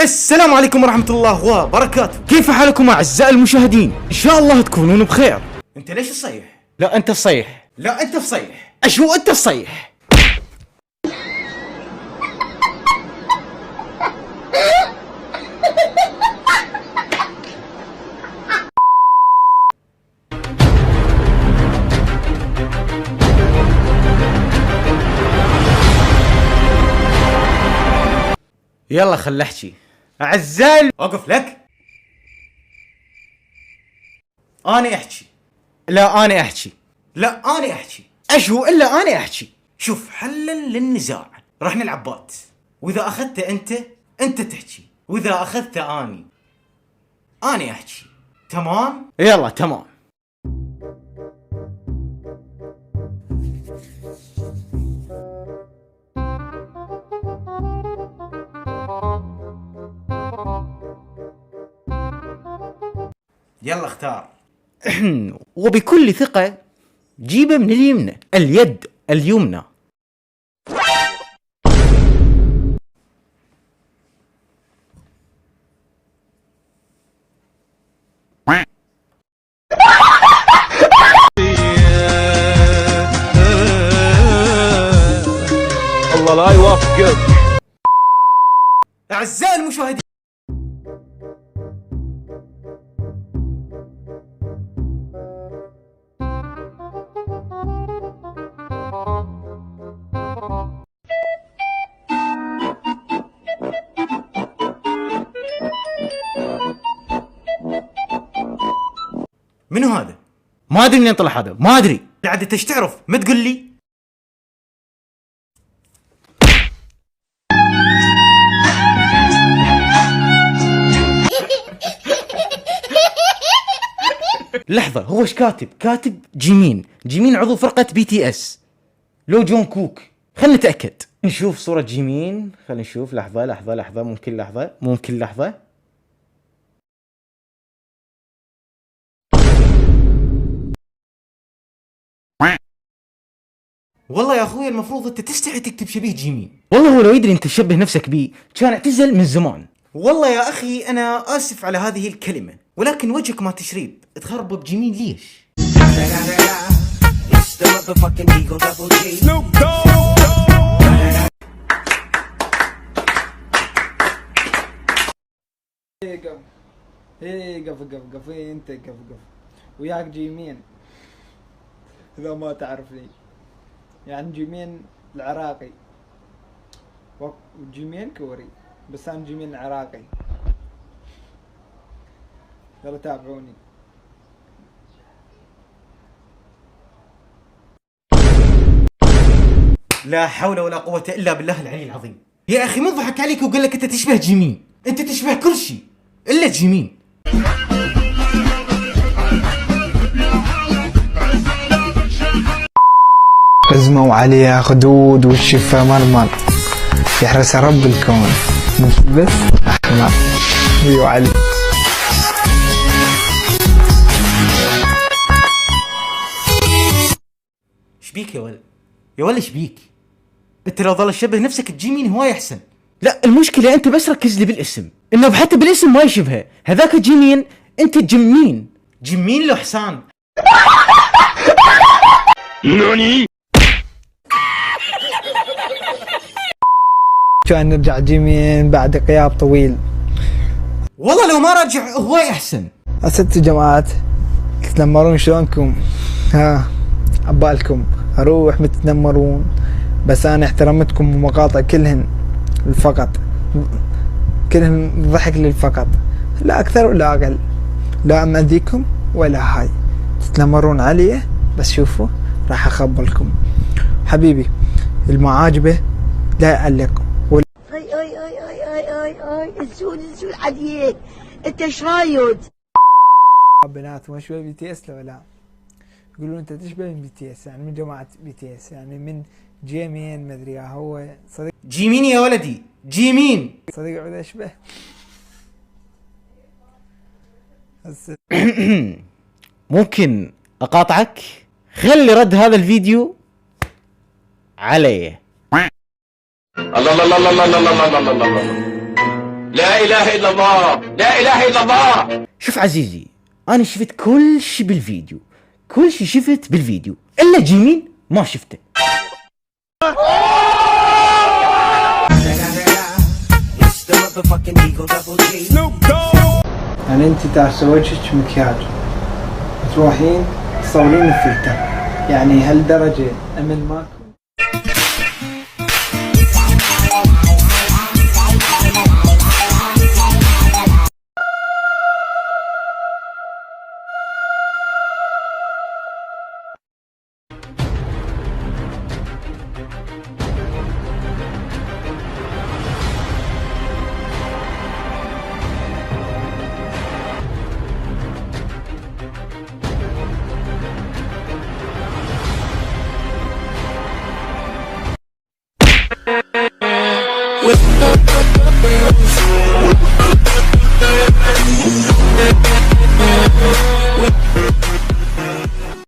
السلام عليكم ورحمة الله وبركاته. كيف حالكم أعزائي المشاهدين؟ إن شاء الله تكونون بخير. أنت ليش تصيح؟ لا أنت تصيح. لا أنت تصيح. أشو أنت تصيح؟ يلا خل احكي. اعزائي اوقف لك. انا احكي. لا انا احكي. لا انا احكي. اشو الا انا احكي. شوف حلا للنزاع راح نلعب بات، واذا اخذته انت تحكي، واذا اخذته انا احكي. تمام؟ يلا تمام. يلا اختار. وبكل ثقة جيبه من اليمنى، اليد اليمنى. الله لا يوفقك. أعزائي المشاهدين، منو هذا؟ ما ادري منين طلع هذا، ما ادري. عاد انت ايش تعرف؟ ما تقول لي. لحظة، هو ايش كاتب؟ كاتب جيمين عضو فرقة BTS لو جون كوك. خلنا نتأكد. نشوف صورة جيمين، خلينا نشوف. لحظة ممكن لحظة. والله يا اخوي المفروض انت تستحي تكتب شبيه جيمين. والله هو لو يدري انت تشبه نفسك بيه كان اعتزل من زمان. والله يا اخي انا اسف على هذه الكلمة، ولكن وجهك ما تشريب تخرب بجيمين ليش؟ قف انت قف وياك جيمين. اذا ما تعرفني يعني جيمين العراقي وجيمين كوري، بس انا جيمين العراقي. يلا تابعوني. لا حول ولا قوة الا بالله العلي العظيم. يا اخي من ضحك عليك وقال لك انت تشبه جيمين؟ انت تشبه كل شيء الا جيمين. حزموا عليها خدود والشفا مرمر، يحرس رب الكون مش بس احمر. ايوه علي. شبيك يا ولد؟ يا ولد شبيك؟ انت لو ظل تشبه نفسك بجيمين هواي احسن. لا المشكلة انت بس ركز لي بالاسم، انه حتى بالاسم ما يشبهه. هذاك جيمين، انت جمين له حسان. نوني. كان نرجع جيمين بعد غياب طويل. والله لو ما رجع هواي احسن. ست جماعات تتنمرون شلونكم؟ ها عبالكم اروح متتنمرون، بس انا احترمتكم ومقاطع كلهن فقط، كلهن ضحك لي فقط، لا اكثر ولا اقل. لا مأذيكم ولا هاي تتنمرون علي، بس شوفوا راح اخبلكم. حبيبي المعاجبه لا يعلق. اي السود عليك انت شايد. بنات ما شوي BTS لو لا يقولون انت تشبه من BTS، يعني من جماعة BTS، يعني من جيمين. ما ادري هو صديق جيمين يا ولدي، جيمين صديق عود اشبه. ممكن اقاطعك؟ خلي رد هذا الفيديو علي. الله الله الله الله الله الله الله الله. لا إله إلا الله، لا إله إلا الله. شوف عزيزي، انا شفت كل شي بالفيديو، كل شي شفت بالفيديو الا جيمين ما شفته. يعني انت تعرسي وجهك مكياج تروحين تصورين الفلتر، يعني هالدرجة امل ماكو؟